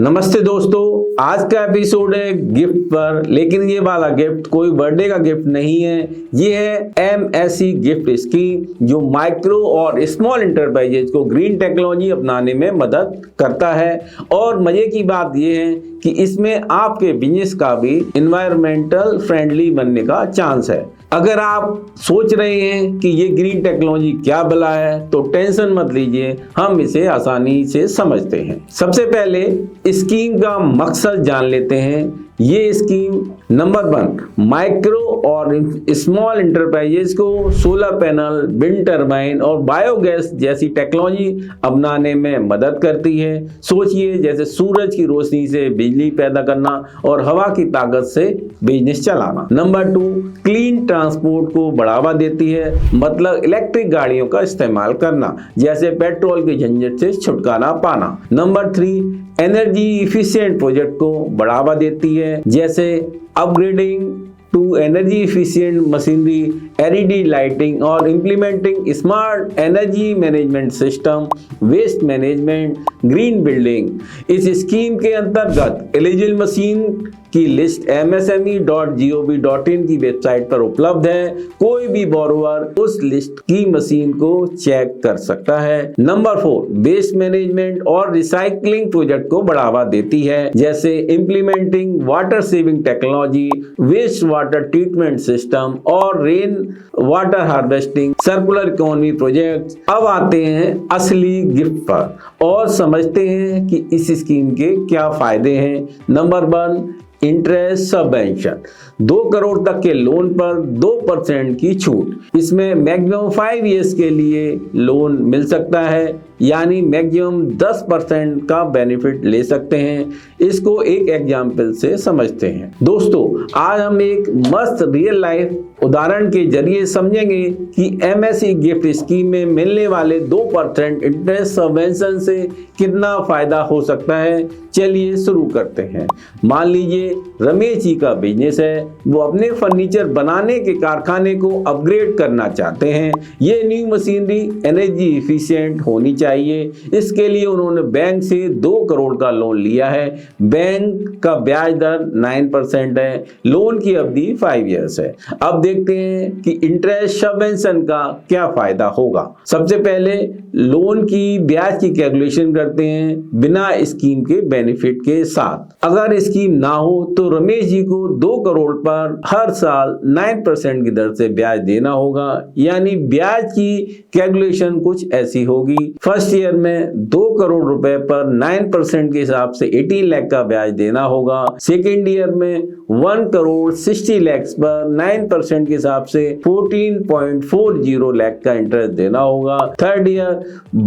नमस्ते दोस्तों, आज का एपिसोड है गिफ्ट पर। लेकिन ये वाला गिफ्ट कोई बर्थडे का गिफ्ट नहीं है। ये है एमएससी गिफ्ट स्कीम, जो माइक्रो और स्मॉल इंटरप्राइजेज को ग्रीन टेक्नोलॉजी अपनाने में मदद करता है। और मजे की बात ये है कि इसमें आपके बिजनेस का भी एनवायरमेंटल फ्रेंडली बनने का चांस है। अगर आप सोच रहे हैं कि ये ग्रीन टेक्नोलॉजी क्या भला है, तो टेंशन मत लीजिए, हम इसे आसानी से समझते हैं। सबसे पहले स्कीम का मकसद जान लेते हैं। ये स्कीम नंबर 1, माइक्रो और स्मॉल इंटरप्राइजेस को सोलर पैनल, विंड टर्बाइन और बायोगैस जैसी टेक्नोलॉजी अपनाने में मदद करती है। सोचिए, जैसे सूरज की रोशनी से बिजली पैदा करना और हवा की ताकत से बिजनेस चलाना। नंबर 2, क्लीन ट्रांसपोर्ट को बढ़ावा देती है, मतलब इलेक्ट्रिक गाड़ियों का इस्तेमाल करना, जैसे पेट्रोल के झंझट से छुटकारा पाना। नंबर 3, एनर्जी इफिशिएंट प्रोजेक्ट को बढ़ावा देती है, जैसे upgrading to energy efficient machinery, LED lighting और implementing smart energy management system, waste management, green building. इस स्कीम के अंतर्गत एलिजिबल मशीन की लिस्ट msme.gov.in की वेबसाइट पर उपलब्ध है। कोई भी बोरोवर उस लिस्ट की मशीन को चेक कर सकता है। नंबर 4, वेस्ट मैनेजमेंट और रिसाइकलिंग प्रोजेक्ट को बढ़ावा देती है, जैसे implementing water saving technology, waste water treatment system और rain water harvesting, circular economy project. अब आते हैं असली गिफ्ट पर और समझते हैं कि इस स्कीम के क्या फायदे हैं। Number 1, interest subvention. 2 करोड़ तक के लोन पर 2% की छूट। इसमें मैक्सिमम 5 इयर्स के लिए लोन मिल सकता है, यानी मैक्सिमम 10% का बेनिफिट ले सकते हैं। इसको एक एग्जाम्पल से समझते हैं। दोस्तों, आज हम एक मस्त रियल लाइफ उदाहरण के जरिए समझेंगे कि एमएससी गिफ्ट स्कीम में मिलने वाले 2% इंटरेस्ट सबवेंशन से कितना फायदा हो सकता है। चलिए शुरू करते हैं। मान लीजिए रमेश जी का बिजनेस है, वो अपने फर्नीचर बनाने के कारखाने को अपग्रेड करना चाहते हैं। ये न्यू मशीनरी एनर्जी इफिशिएंट होनी चाहिए। इसके लिए उन्होंने बैंक से 2 करोड़ का लोन लिया है। बैंक का ब्याज दर 9% है। लोन की अवधि 5 इयर्स है। अब देखते हैं कि इंटरेस्ट सबवेंशन का क्या फायदा होगा। सबसे पहले लोन की ब्याज की कैलकुलेशन करते हैं बिना स्कीम के बेनिफिट के साथ। अगर स्कीम ना हो तो रमेश जी को 2 करोड़ पर हर साल 9% की दर से ब्याज देना होगा। यानी ब्याज की कैलकुलेशन कुछ ऐसी होगी। फर्स्ट ईयर में 2 करोड़ रुपए पर 9% के हिसाब से 18 लाख का ब्याज देना होगा। सेकेंड ईयर में 1 करोड़ 60 लाख पर 9% के हिसाब से 14.40 लाख का इंटरेस्ट देना होगा। थर्ड ईयर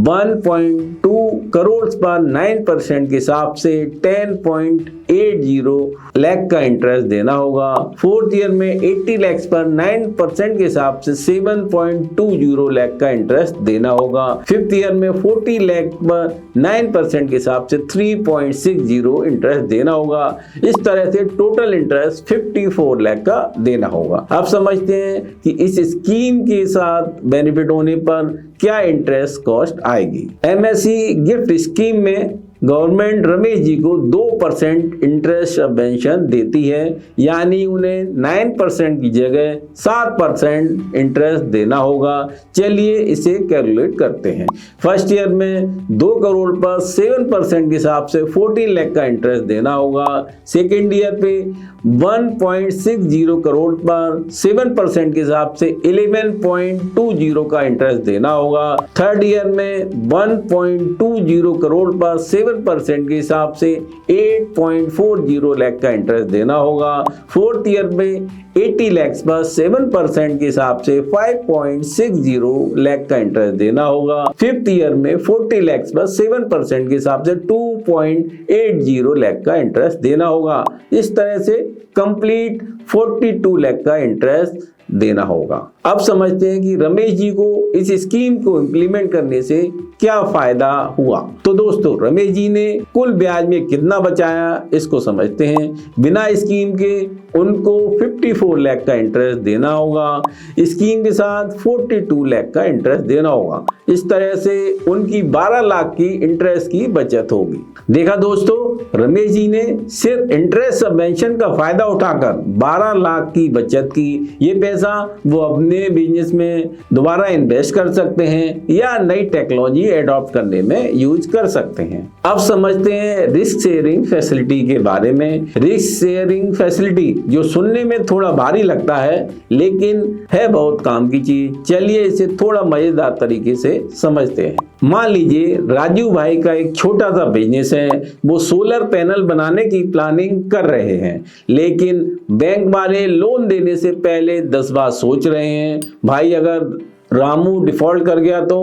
1.2 करोड़ पर 9% के हिसाब से 10.80 लाख का इंटरेस्ट देना होगा। फोर्थ ईयर में 80 लाख पर 9% के हिसाब से 7.20 लाख का इंटरेस्ट देना होगा। फिफ्थ ईयर में 40 लाख पर 9% के हिसाब से 3.60 इंटरेस्ट देना होगा। इस तरह से टोटल इंटरेस्ट 54 लाख का देना होगा। अब समझते हैं कि इस स्कीम के साथ बेनिफिट होने पर क्या इंटरेस्ट कॉस्ट आएगी। एमएससी गिफ्ट स्कीम में गवर्नमेंट रमेश जी को 2% इंटरेस्ट सबवेंशन देती है, यानी उन्हें 9% की जगह 7% इंटरेस्ट देना होगा। चलिए इसे कैलकुलेट करते हैं। फर्स्ट ईयर में 2 करोड़ पर 7% के हिसाब से 14 लाख का इंटरेस्ट देना होगा। सेकेंड ईयर पे 1.60 करोड़ पर 7% के हिसाब से 11.20 का इंटरेस्ट देना होगा। थर्ड ईयर में 1.20 करोड़ पर 7% के हिसाब से 8.40 लाख का इंटरेस्ट देना होगा। फोर्थ ईयर में 80 लाख पर 7% के हिसाब से 5.60 लाख का इंटरेस्ट देना होगा। फिफ्थ ईयर में 40 लाख पर 7% के हिसाब से 2.80 लाख का इंटरेस्ट देना होगा। इस तरह से कंप्लीट 42 लाख का इंटरेस्ट देना होगा। अब समझते हैं कि रमेश जी को इस स्कीम को इम्प्लीमेंट करने से क्या फायदा हुआ। तो दोस्तों, रमेश जी ने कुल ब्याज में कितना बचाया इसको समझते हैं। बिना स्कीम के उनको 54 लाख का इंटरेस्ट देना होगा, स्कीम के साथ 42 लाख का इंटरेस्ट देना होगा। इस तरह से उनकी 12 लाख की इंटरेस्ट की बचत होगी। देखा दोस्तों, रमेश जी ने सिर्फ इंटरेस्ट सबवेंशन का फायदा उठाकर 12 लाख की बचत की। ये पैसा वो अपने बिजनेस में दोबारा इन्वेस्ट कर सकते हैं या नई टेक्नोलॉजी एडॉप्ट करने में यूज कर सकते हैं। अब समझते हैं रिस्क शेयरिंग फैसिलिटी के बारे में। रिस्क शेयरिंग फैसिलिटी जो सुनने में थोड़ा भारी लगता है, लेकिन है बहुत काम की चीज। चलिए इसे थोड़ा मजेदार तरीके से समझते हैं। मान लीजिए राजू भाई का एक छोटा सा बिजनेस है, वो सोलर पैनल बनाने की प्लानिंग कर रहे हैं, लेकिन बैंक वाले लोन देने से पहले 10 बार सोच रहे हैं। भाई अगर रामू डिफॉल्ट कर गया तो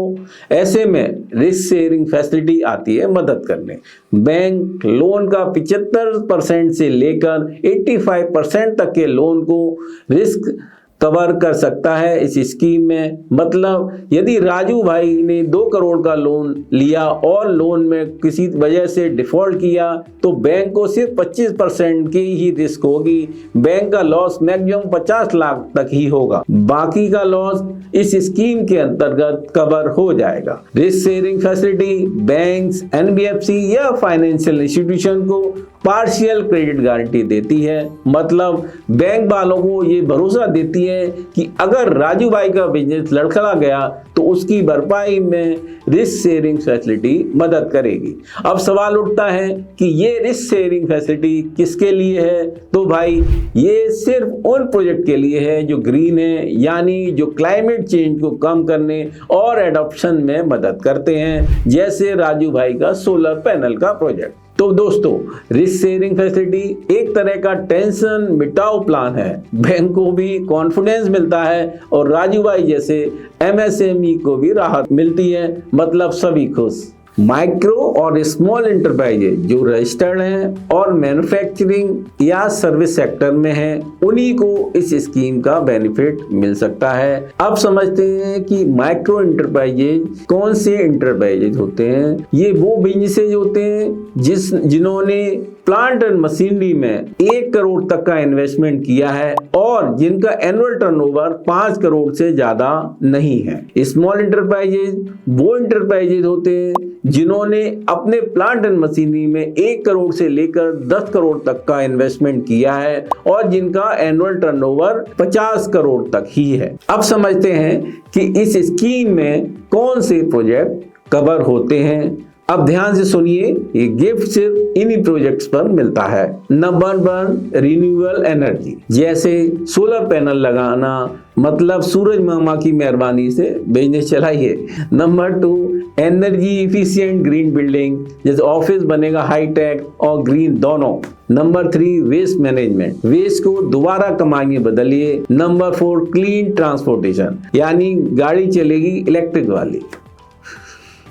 ऐसे में रिस्क शेयरिंग फैसिलिटी आती है मदद करने। बैंक लोन का 75% से लेकर 85% तक के लोन को रिस्क कवर कर सकता है इस स्कीम में। मतलब यदि राजू भाई ने 2 करोड़ का लोन लिया और लोन में किसी वजह से डिफॉल्ट किया तो बैंक को सिर्फ 25% की ही रिस्क होगी। बैंक का लॉस मैक्सिमम 50 लाख तक ही होगा, बाकी का लॉस इस स्कीम के अंतर्गत कवर हो जाएगा। Risk sharing facility banks, NBFC या फाइनेंशियल इंस्टीट्यूशन को पार्शियल क्रेडिट गारंटी देती है। मतलब बैंक वालों को ये भरोसा देती है कि अगर राजू भाई का बिजनेस लड़खड़ा गया तो उसकी भरपाई में रिस्क शेयरिंग फैसिलिटी मदद करेगी। अब सवाल उठता है कि ये रिस्क शेयरिंग फैसिलिटी किसके लिए है? तो भाई ये सिर्फ उन प्रोजेक्ट के लिए है जो ग्रीन है, यानी जो क्लाइमेट चेंज को कम करने और एडॉप्शन में मदद करते हैं, जैसे राजू भाई का सोलर पैनल का प्रोजेक्ट। तो दोस्तों, रिस्क शेयरिंग फैसिलिटी एक तरह का टेंशन मिटाओ प्लान है। बैंक को भी कॉन्फिडेंस मिलता है और राजू भाई जैसे एमएसएमई को भी राहत मिलती है। मतलब सभी खुश। माइक्रो और स्मॉल एंटरप्राइजेज जो रजिस्टर्ड हैं और मैन्युफैक्चरिंग या सर्विस सेक्टर में हैं, उन्हीं को इस स्कीम का बेनिफिट मिल सकता है। अब समझते हैं कि माइक्रो एंटरप्राइजेज कौन से एंटरप्राइजेज होते हैं। ये वो बिजनेसेज होते हैं जिन्होंने प्लांट एंड मशीनरी में 1 करोड़ तक का इन्वेस्टमेंट किया है और जिनका एनुअल टर्नओवर 5 करोड़ से ज्यादा नहीं है। स्मॉल एंटरप्राइजेज वो एंटरप्राइजेज होते हैं जिन्होंने अपने प्लांट एंड मशीनरी में 1 करोड़ से लेकर 10 करोड़ तक का इन्वेस्टमेंट किया है और जिनका एनुअल टर्नओवर 50 करोड़ तक ही है। अब समझते हैं कि इस स्कीम में कौन से प्रोजेक्ट कवर होते हैं। अब ध्यान से सुनिए, ये गिफ्ट सिर्फ इन्हीं प्रोजेक्ट्स पर मिलता है। नंबर 1, रिन्यूएबल एनर्जी, जैसे सोलर पैनल लगाना, मतलब सूरज मामा की मेहरबानी से बिजनेस चलाइए। Number 2, energy efficient green building, जैसे ऑफिस बनेगा हाईटेक और ग्रीन दोनों। नंबर 3, वेस्ट मैनेजमेंट, वेस्ट को दोबारा कमाई में बदलिए। नंबर 4, क्लीन ट्रांसपोर्टेशन, यानी गाड़ी चलेगी इलेक्ट्रिक वाली।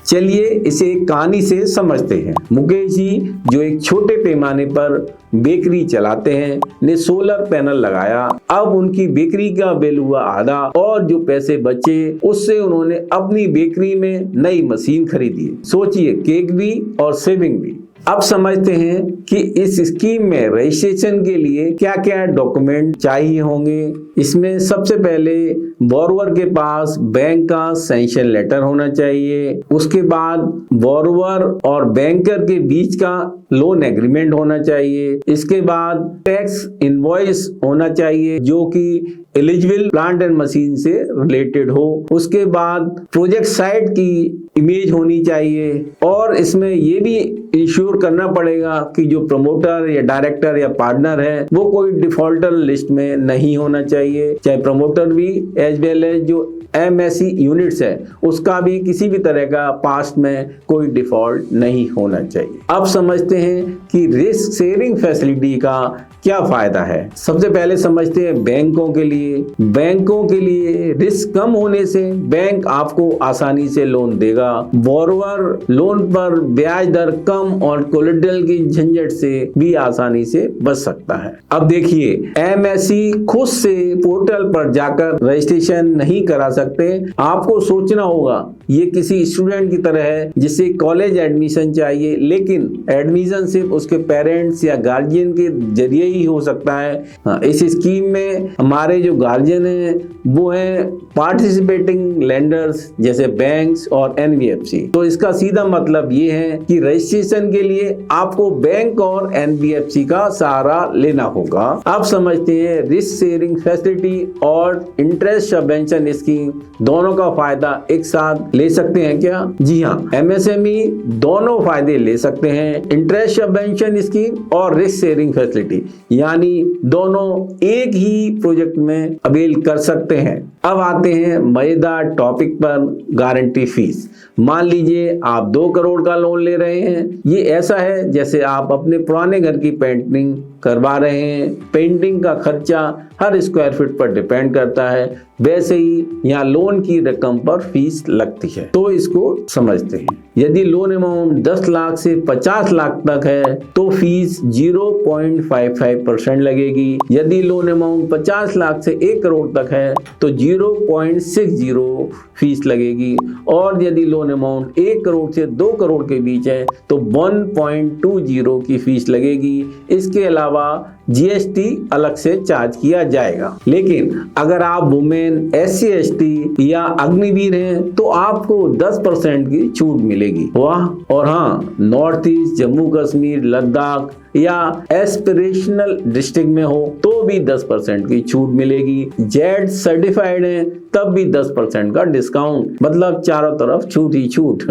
चलिए इसे एक कहानी से समझते हैं। मुकेश जी जो एक छोटे पैमाने पर बेकरी चलाते हैं ने सोलर पैनल लगाया। अब उनकी बेकरी का बिल हुआ आधा और जो पैसे बचे उससे उन्होंने अपनी बेकरी में नई मशीन खरीदी। सोचिए, केक भी और सेविंग भी। अब समझते हैं कि इस स्कीम में रजिस्ट्रेशन के लिए क्या क्या डॉक्यूमेंट चाहिए होंगे। इसमें सबसे पहले बोरोवर के पास बैंक का सैंक्शन लेटर होना चाहिए। उसके बाद बोरोवर और बैंकर के बीच का लोन एग्रीमेंट होना चाहिए। इसके बाद टैक्स इनवॉइस होना चाहिए जो कि एलिजिबल प्लांट एंड मशीन से रिलेटेड हो। उसके बाद प्रोजेक्ट साइट की इमेज होनी चाहिए और इसमें ये भी इंश्योर करना पड़ेगा कि जो प्रमोटर या डायरेक्टर या पार्टनर है वो कोई डिफॉल्टर लिस्ट में नहीं होना चाहिए। चाहे प्रमोटर भी एज वेल एज जो एमएससी यूनिट्स है उसका भी किसी भी तरह का पास्ट में कोई डिफॉल्ट नहीं होना चाहिए। अब समझते हैं कि रिस्क शेयरिंग फैसिलिटी का क्या फायदा है। सबसे पहले समझते हैं बैंकों के लिए। बैंकों के लिए रिस्क कम होने से बैंक आपको आसानी से लोन देगा। बोरोवर लोन पर ब्याज दर कम और कोलेटरल की झंझट से भी आसानी से बच सकता है। अब देखिए, एमएससी खुद से पोर्टल पर जाकर रजिस्ट्रेशन नहीं करा सकते। आपको सोचना होगा ये किसी स्टूडेंट की तरह है जिसे कॉलेज एडमिशन चाहिए, लेकिन एडमिशन सिर्फ उसके पेरेंट्स या गार्जियन के जरिए ही हो सकता है। इस स्कीम में हमारे जो गार्जियन है वो है पार्टिसिपेटिंग लेंडर्स जैसे बैंक्स और एनबीएफसी। तो इसका सीधा मतलब ये है कि रजिस्ट्रेशन के लिए आपको बैंक और एनबीएफसी का सहारा लेना होगा। अब समझते हैं रिस्क शेयरिंग फैसिलिटी और इंटरेस्ट सबवेंशन स्कीम दोनों का फायदा एक साथ ले सकते हैं क्या? जी हाँ, एमएसएमई दोनों फायदे ले सकते हैं, इंटरेस्ट सबवेंशन स्कीम और रिस्क शेयरिंग फैसिलिटी, यानी दोनों एक ही प्रोजेक्ट में अवेल कर सकते हैं। अब आते हैं मजेदार टॉपिक पर, गारंटी फीस। मान लीजिए आप 2 करोड़ का लोन ले रहे हैं। ये ऐसा है जैसे आप अपने पुराने घर की पेंटिंग करवा रहे हैं। पेंटिंग का खर्चा हर स्क्वायर फीट पर डिपेंड करता है, वैसे ही यहाँ लोन की रकम पर फीस लगती है। तो इसको समझते हैं। यदि लोन अमाउंट 10 लाख से 50 लाख तक है तो फीस 0.55% लगेगी। यदि लोन अमाउंट 50 लाख से 1 करोड़ तक है तो 0.60 फीस लगेगी, और यदि लोन अमाउंट 1 करोड़ से 2 करोड़ के बीच है तो 1.20 की फीस लगेगी। इसके अलावा जीएसटी अलग से चार्ज किया जाएगा। लेकिन अगर आप वुमेन, SC ST या अग्निवीर हैं तो आपको 10% की छूट मिलेगी। वाह! और हाँ, नॉर्थ ईस्ट, जम्मू कश्मीर, लद्दाख या एस्पिरेशनल डिस्ट्रिक्ट में हो तो भी 10% की छूट मिलेगी। जेड सर्टिफाइड है तब भी 10% का डिस्काउंट, मतलब चारों तरफ छूट ही छूट।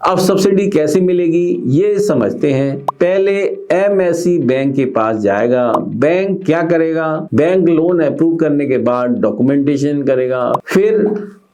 अब सब्सिडी कैसे मिलेगी ये समझते हैं। पहले एमएससी बैंक के पास जाएगा। बैंक क्या करेगा? बैंक लोन अप्रूव करने के बाद डॉक्यूमेंटेशन करेगा, फिर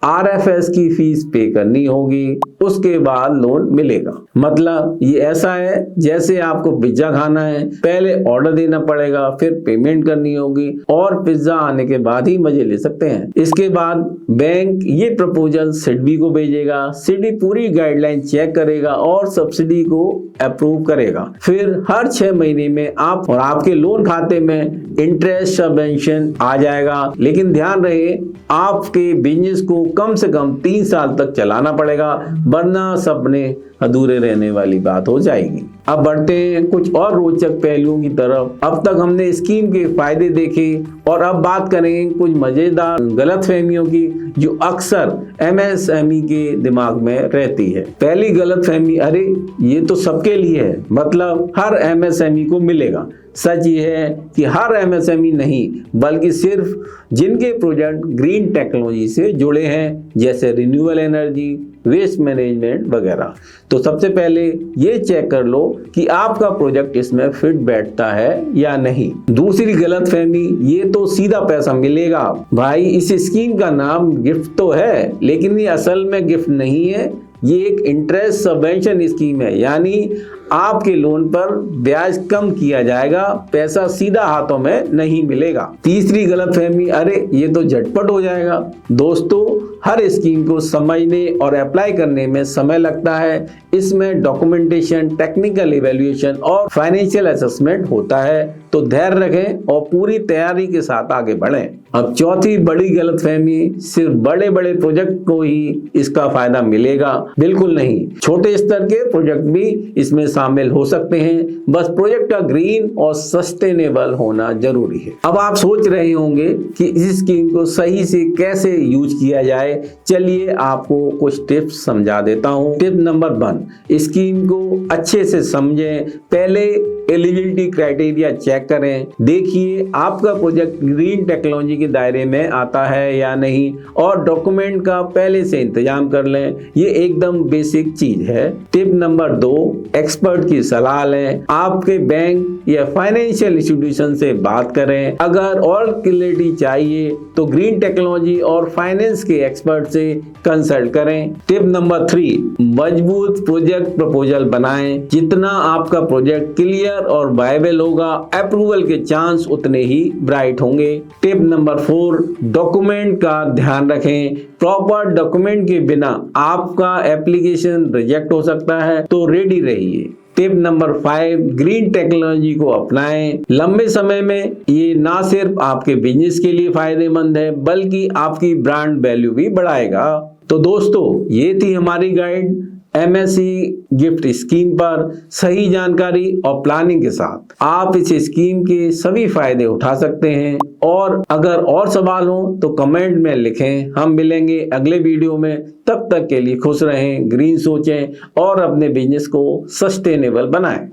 RFS की फीस पे करनी होगी, उसके बाद लोन मिलेगा। मतलब ये ऐसा है जैसे आपको पिज्जा खाना है, पहले ऑर्डर देना पड़ेगा, फिर पेमेंट करनी होगी, और पिज्जा आने के बाद ही मजे ले सकते हैं। इसके बाद बैंक ये प्रपोजल सिडबी को भेजेगा। सिडबी पूरी गाइडलाइन चेक करेगा और सब्सिडी को अप्रूव करेगा। फिर हर 6 महीने में आप और आपके लोन खाते में इंटरेस्ट सबवेंशन आ जाएगा। लेकिन ध्यान रहे, आपके बिजनेस को कम से कम 3 साल तक चलाना पड़ेगा, वरना सपने अधूरे रहने वाली बात हो जाएगी। अब बढ़ते हैं कुछ और रोचक पहलुओं की तरफ। अब तक हमने स्कीम के फायदे देखे और अब बात करेंगे कुछ मजेदार गलतफहमियों की जो अक्सर एमएसएमई के दिमाग में रहती है। पहली गलतफहमी, अरे ये तो सबके लिए है, मतलब हर एमएसएमई को मिलेगा। सच ये है कि हर एमएसएमई नहीं, बल्कि सिर्फ जिनके प्रोजेक्ट ग्रीन टेक्नोलॉजी से जुड़े हैं, जैसे रिन्यूएबल एनर्जी, वेस्ट मैनेजमेंट वगैरह। तो सबसे पहले ये चेक कर लो कि आपका प्रोजेक्ट इसमें फिट बैठता है या नहीं। दूसरी गलतफहमी, ये तो सीधा पैसा मिलेगा। भाई, इस स्कीम का नाम गिफ्ट तो है, लेकिन ये असल में गिफ्ट नहीं है। ये एक इंटरेस्ट सबवेंशन स्कीम है, यानी आपके लोन पर ब्याज कम किया जाएगा, पैसा सीधा हाथों में नहीं मिलेगा। तीसरी गलतफहमी, अरे ये तो झटपट हो जाएगा। दोस्तों, हर स्कीम को समझने और अप्लाई करने में समय लगता है। इसमें डॉक्यूमेंटेशन, टेक्निकल इवैल्यूएशन और फाइनेंशियल असेसमेंट होता है। तो धैर्य रखें और पूरी तैयारी के साथ आगे बढ़ें। अब चौथी बड़ी गलतफहमी, सिर्फ बड़े बड़े प्रोजेक्ट को ही इसका फायदा मिलेगा। बिल्कुल नहीं, छोटे स्तर के प्रोजेक्ट भी इसमें शामिल हो सकते हैं, बस प्रोजेक्ट का ग्रीन और सस्टेनेबल होना जरूरी है। अब आप सोच रहे होंगे कि इस स्कीम को सही से कैसे यूज किया जाए। चलिए आपको कुछ टिप्स समझा देता हूँ। टिप नंबर 1, स्कीम को अच्छे से समझें। पहले एलिजिबिलिटी क्राइटेरिया चेक करें, देखिए आपका प्रोजेक्ट ग्रीन टेक्नोलॉजी के दायरे में आता है या नहीं, और डॉक्यूमेंट का पहले से इंतजाम कर लें। ये एकदम बेसिक चीज है। टिप नंबर 2, एक्सपर्ट की सलाह लें। आपके बैंक या फाइनेंशियल इंस्टीट्यूशन से बात करें। अगर और क्लैरिटी चाहिए तो ग्रीन टेक्नोलॉजी और फाइनेंस के एक्सपर्ट से कंसल्ट करें। टिप नंबर 3, मजबूत प्रोजेक्ट प्रपोजल बनाएं। जितना आपका प्रोजेक्ट क्लियर और वायबल होगा, अप्रूवल के चांस उतने ही ब्राइट होंगे। टिप नंबर 4, डॉक्यूमेंट का ध्यान रखें। प्रॉपर डॉक्यूमेंट के बिना आपका एप्लीकेशन रिजेक्ट हो सकता है, तो रेडी रहिए। टिप नंबर 5, ग्रीन टेक्नोलॉजी को अपनाएं। लंबे समय में ये ना सिर्फ आपके बिजनेस के लिए फायदेमंद है, बल्कि आपकी ब्रांड वैल्यू भी बढ़ाएगा। तो दोस्तों ये थी हमारी गाइड एमएससी गिफ्ट स्कीम पर सही जानकारी और प्लानिंग के साथ आप इस स्कीम के सभी फायदे उठा सकते हैं। और अगर और सवाल हो तो कमेंट में लिखें। हम मिलेंगे अगले वीडियो में। तब तक के लिए खुश रहें, ग्रीन सोचें और अपने बिजनेस को सस्टेनेबल बनाएं।